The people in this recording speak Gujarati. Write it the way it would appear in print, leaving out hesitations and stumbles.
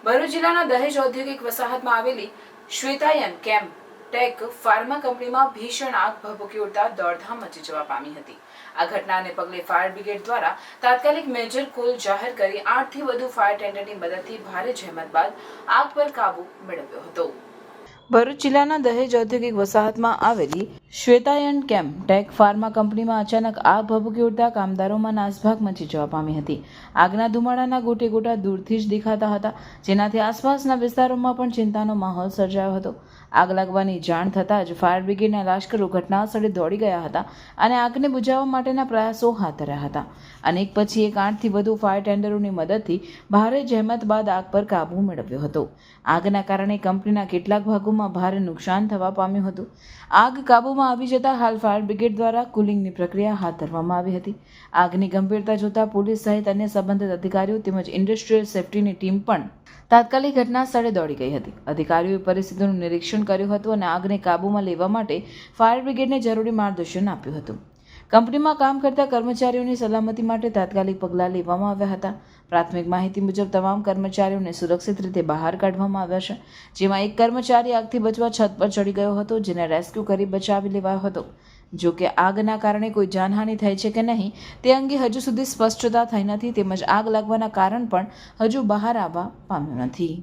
ભરૂચ જિલ્લાના દહેજ ઔદ્યોગિક વસાહતમાં આવેલી શ્વેતાયન કેમ ટેક ફાર્મા કંપનીમાં ભીષણ આગ ભભૂકી ઉઠતા દોડધામ મચી જવા પામી હતી। આ ઘટનાને પગલે ફાયર બ્રિગેડ દ્વારા તાત્કાલિક મેજર કોલ જાહેર કરી 8 થી વધુ ફાયર ટેન્ડરની મદદથી ભારે જહેમત બાદ આગ પર કાબુ મેળવ્યો હતો। ભરૂચ જિલ્લાના દહેજ ઔદ્યોગિક વસાહતમાં આવેલી શ્વેતાયન કેમ ટેક ફાર્મા કંપનીમાં અચાનક આગ ભભૂકી ઉઠતા કામદારોમાં નાસભાગ મચી જવા પામી હતી। આગના ધુમાડાના ગોટે ગોટા દૂરથી જ દેખાતા હતા, જેનાથી આસપાસના વિસ્તારોમાં પણ ચિંતાનો માહોલ સર્જાયો હતો। આગ લાગવાની જાણ થતાં જ ફાયર બ્રિગેડના લાશ્કરો ઘટના સ્થળે દોડી ગયા હતા અને આગને બુઝાવવા માટેના પ્રયાસો હાથ ધર્યા હતા અને એક પછી એક 8 થી વધુ ફાયર ટેન્ડરોની મદદથી ભારે જહેમત બાદ આગ પર કાબુ મેળવ્યો હતો। આગના કારણે કંપનીના કેટલાક ભાગોમાં ભારે નુકસાન થવા પામ્યું હતું। આગ કાબૂમાં આવી જતા હાલ ફાયર બ્રિગેડ દ્વારા કુલિંગની પ્રક્રિયા હાથ ધરવામાં આવી હતી। આગની ગંભીરતા જોતા પોલીસ સહિત અન્ય સંબંધિત અધિકારીઓ તેમજ ઇન્ડસ્ટ્રીયલ સેફ્ટીની ટીમ પણ તાત્કાલિક ઘટના સ્થળે દોડી ગઈ હતી। અધિકારીઓએ પરિસ્થિતિનું નિરીક્ષણ કર્યું હતું અને આગને કાબૂમાં લેવા માટે ફાયર બ્રિગેડને જરૂરી માર્ગદર્શન આપ્યું હતું। કંપનીમાં કામ કરતા કર્મચારીઓની સલામતી માટે તાત્કાલિક પગલાં લેવામાં આવ્યા હતા। પ્રાથમિક માહિતી મુજબ તમામ કર્મચારીઓને સુરક્ષિત રીતે બહાર કાઢવામાં આવ્યા છે, જેમાં એક કર્મચારી આગથી બચવા છત પર ચડી ગયો હતો, જેને રેસ્ક્યુ કરી બચાવી લેવાયો હતો। જો કે આગના કારણે કોઈ જાનહાનિ થઈ છે કે નહીં તે અંગે હજુ સુધી સ્પષ્ટતા થઈ નથી, તેમજ આગ લાગવાના કારણ પણ હજુ બહાર આવવા પામ્યું નથી।